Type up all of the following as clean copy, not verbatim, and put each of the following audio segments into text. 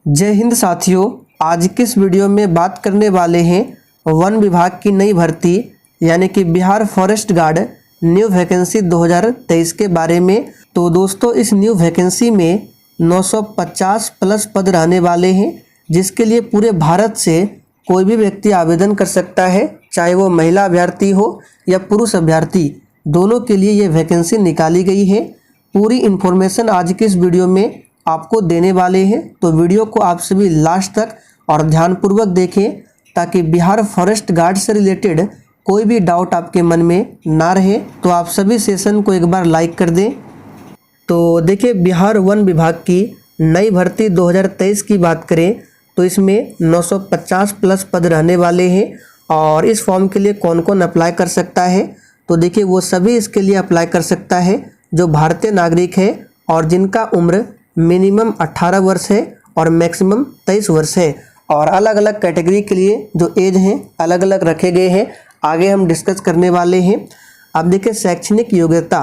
जय हिंद साथियों, आज के इस वीडियो में बात करने वाले हैं वन विभाग की नई भर्ती यानी कि Bihar forest guard new vacancy 2023 के बारे में। तो दोस्तों, इस न्यू वैकेंसी में 950 प्लस पद रहने वाले हैं, जिसके लिए पूरे भारत से कोई भी व्यक्ति आवेदन कर सकता है, चाहे वो महिला अभ्यर्थी हो या पुरुष अभ्यर्थी, दोनों के लिए ये वैकेंसी निकाली गई है। पूरी इन्फॉर्मेशन आज की इस वीडियो में आपको देने वाले हैं, तो वीडियो को आप सभी लास्ट तक और ध्यानपूर्वक देखें ताकि बिहार फॉरेस्ट गार्ड से रिलेटेड कोई भी डाउट आपके मन में ना रहे। तो आप सभी सेशन को एक बार लाइक कर दें। तो देखिए, बिहार वन विभाग की नई भर्ती 2023 की बात करें तो इसमें 950 प्लस पद रहने वाले हैं। और इस फॉर्म के लिए कौन कौन अप्लाई कर सकता है, तो देखिए वो सभी इसके लिए अप्लाई कर सकता है जो भारतीय नागरिक है और जिनका उम्र मिनिमम 18 वर्ष है और मैक्सिमम 23 वर्ष है। और अलग अलग कैटेगरी के लिए जो एज हैं अलग अलग रखे गए हैं, आगे हम डिस्कस करने वाले हैं। अब देखिए, शैक्षणिक योग्यता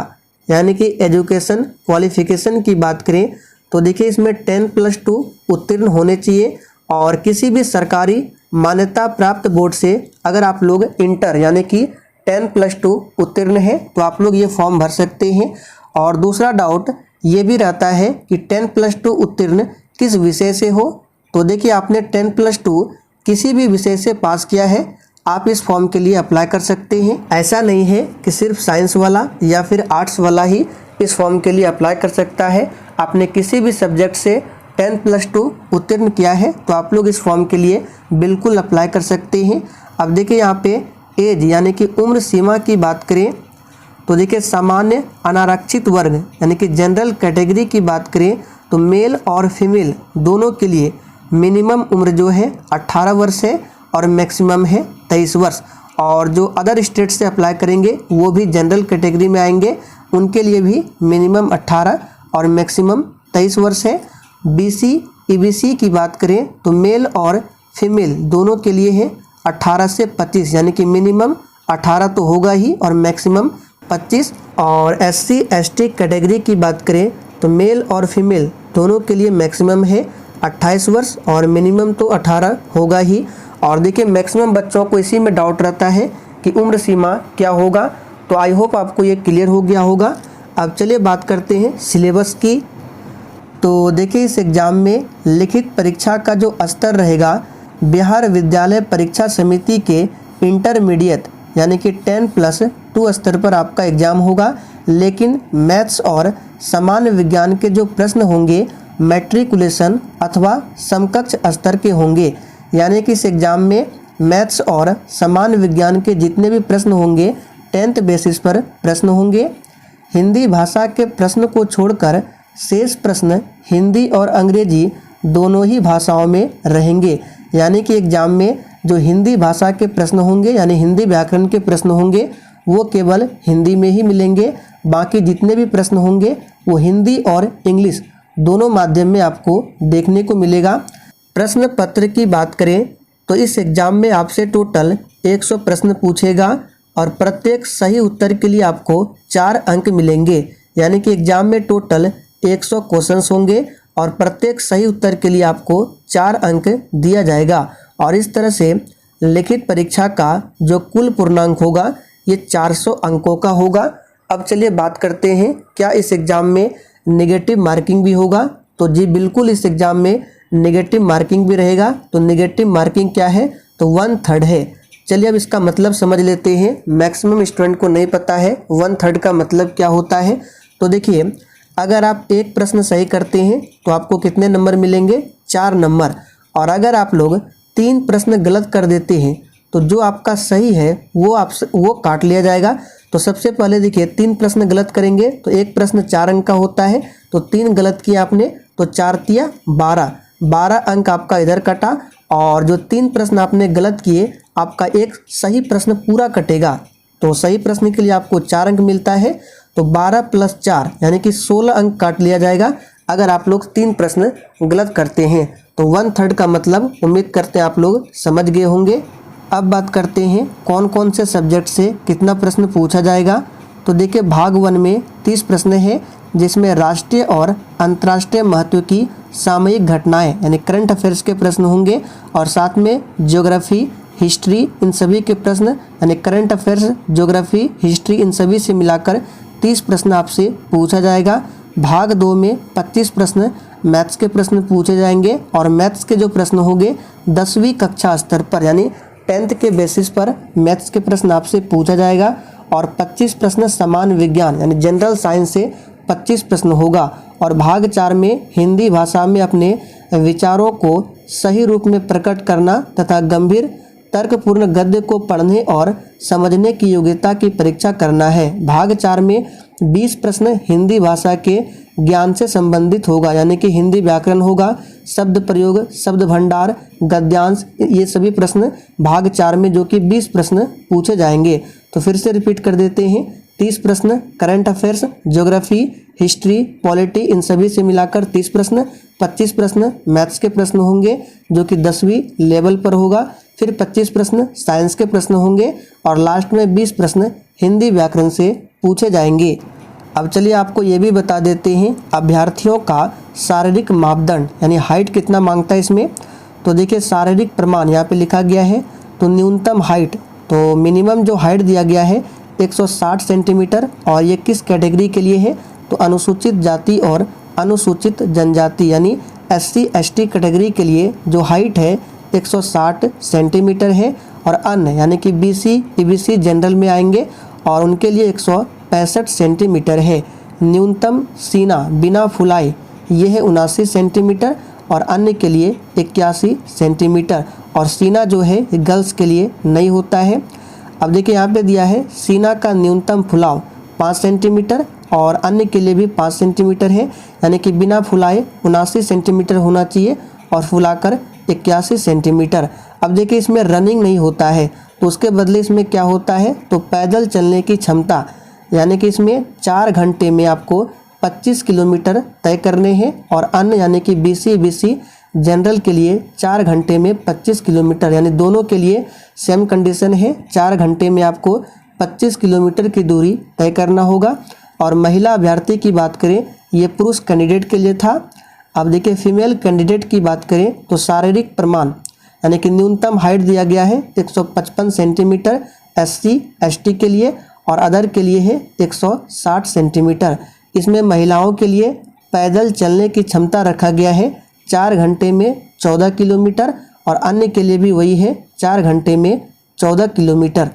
यानी कि एजुकेशन क्वालिफिकेशन की बात करें तो देखिए इसमें 10+2 उत्तीर्ण होने चाहिए। और किसी भी सरकारी मान्यता प्राप्त बोर्ड से अगर आप लोग इंटर यानी कि 10+2 उत्तीर्ण है तो आप लोग ये फॉर्म भर सकते हैं। और दूसरा डाउट ये भी रहता है कि 10+2 उत्तीर्ण किस विषय से हो, तो देखिए आपने 10+2 किसी भी विषय से पास किया है, आप इस फॉर्म के लिए अप्लाई कर सकते हैं। ऐसा नहीं है कि सिर्फ साइंस वाला या फिर आर्ट्स वाला ही इस फॉर्म के लिए अप्लाई कर सकता है। आपने किसी भी सब्जेक्ट से 10+2 उत्तीर्ण किया है तो आप लोग इस फॉर्म के लिए बिल्कुल अप्लाई कर सकते हैं। अब देखिए यहाँ पे एज यानी कि उम्र सीमा की बात करें तो देखिए सामान्य अनारक्षित वर्ग यानी कि जनरल कैटेगरी की बात करें तो मेल और फीमेल दोनों के लिए मिनिमम उम्र जो है 18 वर्ष है और मैक्सिमम है 23 वर्ष। और जो अदर स्टेट से अप्लाई करेंगे वो भी जनरल कैटेगरी में आएंगे, उनके लिए भी मिनिमम 18 और मैक्सिमम 23 वर्ष है। BC EBC की बात करें तो मेल और फीमेल दोनों के लिए है 18 से 25 यानी कि मिनिमम 18 तो होगा ही और मैक्सिमम 25। और SC ST कैटेगरी की बात करें तो मेल और फीमेल दोनों के लिए मैक्सिमम है 28 वर्ष और मिनिमम तो 18 होगा ही। और देखिए मैक्सिमम बच्चों को इसी में डाउट रहता है कि उम्र सीमा क्या होगा, तो आई होप आपको ये क्लियर हो गया होगा। अब चलिए बात करते हैं सिलेबस की। तो देखिए इस एग्ज़ाम में लिखित परीक्षा का जो स्तर रहेगा बिहार विद्यालय परीक्षा समिति के इंटरमीडिएट यानी कि 10+2 स्तर पर आपका एग्ज़ाम होगा। लेकिन मैथ्स और सामान्य विज्ञान के जो प्रश्न होंगे मैट्रिकुलेशन अथवा समकक्ष स्तर के होंगे, यानी कि इस एग्ज़ाम में मैथ्स और सामान्य विज्ञान के जितने भी प्रश्न होंगे 10th बेसिस पर प्रश्न होंगे। हिंदी भाषा के प्रश्न को छोड़कर शेष प्रश्न हिंदी और अंग्रेजी दोनों ही भाषाओं में रहेंगे, यानी कि एग्ज़ाम में जो हिंदी भाषा के प्रश्न होंगे यानी हिंदी व्याकरण के प्रश्न होंगे वो केवल हिंदी में ही मिलेंगे, बाकी जितने भी प्रश्न होंगे वो हिंदी और इंग्लिश दोनों माध्यम में आपको देखने को मिलेगा। प्रश्न पत्र की बात करें तो इस एग्ज़ाम में आपसे टोटल 100 प्रश्न पूछेगा और प्रत्येक सही उत्तर के लिए आपको 4 अंक मिलेंगे, यानी कि एग्ज़ाम में टोटल 100 क्वेश्चंस होंगे और प्रत्येक सही उत्तर के लिए आपको 4 अंक दिया जाएगा। और इस तरह से लिखित परीक्षा का जो कुल पूर्णांक होगा ये 400 अंकों का होगा। अब चलिए बात करते हैं क्या इस एग्ज़ाम में नेगेटिव मार्किंग भी होगा, तो जी बिल्कुल इस एग्ज़ाम में नेगेटिव मार्किंग भी रहेगा। तो नेगेटिव मार्किंग क्या है, तो 1/3 है। चलिए अब इसका मतलब समझ लेते हैं, मैक्सिमम स्टूडेंट को नहीं पता है 1/3 का मतलब क्या होता है। तो देखिए अगर आप एक प्रश्न सही करते हैं तो आपको कितने नंबर मिलेंगे, 4 नंबर। और अगर आप लोग 3 प्रश्न गलत कर देते हैं तो जो आपका सही है वो काट लिया जाएगा। तो सबसे पहले देखिए 3 प्रश्न गलत करेंगे तो एक प्रश्न 4 अंक का होता है, तो 3 गलत किया आपने तो 4 तिया 12 अंक आपका इधर कटा। और जो 3 प्रश्न आपने गलत किए आपका एक सही प्रश्न पूरा कटेगा, तो सही प्रश्न के लिए आपको 4 अंक मिलता है। तो 12 + 4 यानी कि 16 अंक काट लिया जाएगा अगर आप लोग 3 प्रश्न गलत करते हैं। तो 1/3 का मतलब उम्मीद करते हैं आप लोग समझ गए होंगे। अब बात करते हैं कौन कौन से सब्जेक्ट से कितना प्रश्न पूछा जाएगा। तो देखिए भाग 1 में 30 प्रश्न है, जिसमें राष्ट्रीय और अंतर्राष्ट्रीय महत्व की सामयिक घटनाएं यानी करंट अफेयर्स के प्रश्न होंगे, और साथ में ज्योग्राफी, हिस्ट्री, इन सभी के प्रश्न यानी करंट अफेयर्स, ज्योग्राफी, हिस्ट्री, इन सभी से मिलाकर 30 प्रश्न आपसे पूछा जाएगा। भाग 2 में 25 प्रश्न मैथ्स के प्रश्न पूछे जाएंगे, और मैथ्स के जो प्रश्न होंगे 10वीं कक्षा स्तर पर यानी 10th के बेसिस पर मैथ्स के प्रश्न आपसे पूछा जाएगा, और 25 प्रश्न समान विज्ञान यानी जनरल साइंस से 25 प्रश्न होगा। और भाग 4 में हिंदी भाषा में अपने विचारों को सही रूप में प्रकट करना तथा गंभीर तर्कपूर्ण गद्य को पढ़ने और समझने की योग्यता की परीक्षा करना है। भाग 4 में 20 प्रश्न हिंदी भाषा के ज्ञान से संबंधित होगा, यानी कि हिंदी व्याकरण होगा, शब्द प्रयोग, शब्द भंडार, गद्यांश, ये सभी प्रश्न भाग 4 में जो कि 20 प्रश्न पूछे जाएंगे। तो फिर से रिपीट कर देते हैं, 30 प्रश्न current affairs, geography, history, polity, इन सभी से मिलाकर 30 प्रश्न, 25 प्रश्न मैथ्स के प्रश्न होंगे जो कि 10वीं लेवल पर होगा, फिर 25 प्रश्न साइंस के प्रश्न होंगे, और लास्ट में 20 प्रश्न हिंदी व्याकरण से पूछे जाएंगे। अब चलिए आपको ये भी बता देते हैं अभ्यर्थियों का शारीरिक मापदंड यानी हाइट कितना मांगता है इसमें। तो देखिए शारीरिक प्रमाण यहाँ पे लिखा गया है, तो न्यूनतम हाइट, तो मिनिमम जो हाइट दिया गया है 160 सेंटीमीटर, और ये किस कैटेगरी के लिए है, तो अनुसूचित जाति और अनुसूचित जनजाति यानी SC ST कैटेगरी के लिए जो हाइट है 160 सेंटीमीटर है, और अन्य यानी कि BC EBC जनरल में आएंगे और उनके लिए 165 सेंटीमीटर है। न्यूनतम सीना बिना फुलाए ये है 79 सेंटीमीटर, और अन्य के लिए 81 सेंटीमीटर, और सीना जो है गर्ल्स के लिए नहीं होता है। अब देखिए यहाँ पे दिया है सीना का न्यूनतम फुलाव 5 सेंटीमीटर, और अन्य के लिए भी 5 सेंटीमीटर है, यानी कि बिना फुलाए 79 सेंटीमीटर होना चाहिए और फुलाकर 81 सेंटीमीटर। अब देखिए इसमें रनिंग नहीं होता है, तो उसके बदले इसमें क्या होता है, तो पैदल चलने की क्षमता, यानी कि इसमें 4 घंटे में आपको 25 किलोमीटर तय करने हैं, और अन्य यानी कि BC EBC जनरल के लिए 4 घंटे में 25 किलोमीटर, यानी दोनों के लिए सेम कंडीशन है, 4 घंटे में आपको 25 किलोमीटर की दूरी तय करना होगा। और महिला अभ्यर्थी की बात करें, ये पुरुष कैंडिडेट के लिए था। अब देखिए फीमेल कैंडिडेट की बात करें तो शारीरिक प्रमाण यानी कि न्यूनतम हाइट दिया गया है 155 सेंटीमीटर SC ST के लिए, और अदर के लिए है 160 सेंटीमीटर। इसमें महिलाओं के लिए पैदल चलने की क्षमता रखा गया है 4 घंटे में 14 किलोमीटर, और अन्य के लिए भी वही है 4 घंटे में 14 किलोमीटर।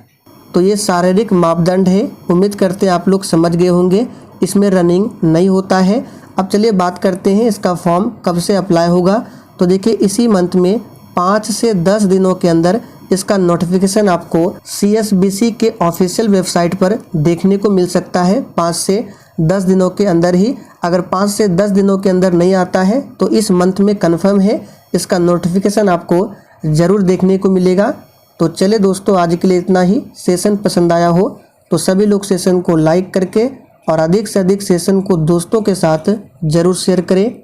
तो ये शारीरिक मापदंड है, उम्मीद करते हैं आप लोग समझ गए होंगे, इसमें रनिंग नहीं होता है। अब चलिए बात करते हैं इसका फॉर्म कब से अप्लाई होगा। तो देखिए इसी मंथ में 5 से 10 दिनों के अंदर इसका नोटिफिकेशन आपको CSBC के ऑफिशियल वेबसाइट पर देखने को मिल सकता है। 5 से 10 दिनों के अंदर ही, अगर 5 से 10 दिनों के अंदर नहीं आता है तो इस मंथ में कंफर्म है इसका नोटिफिकेशन आपको ज़रूर देखने को मिलेगा। तो चले दोस्तों, आज के लिए इतना ही। सेशन पसंद आया हो तो सभी लोग सेशन को लाइक करके और अधिक से अधिक सेशन को दोस्तों के साथ ज़रूर शेयर करें।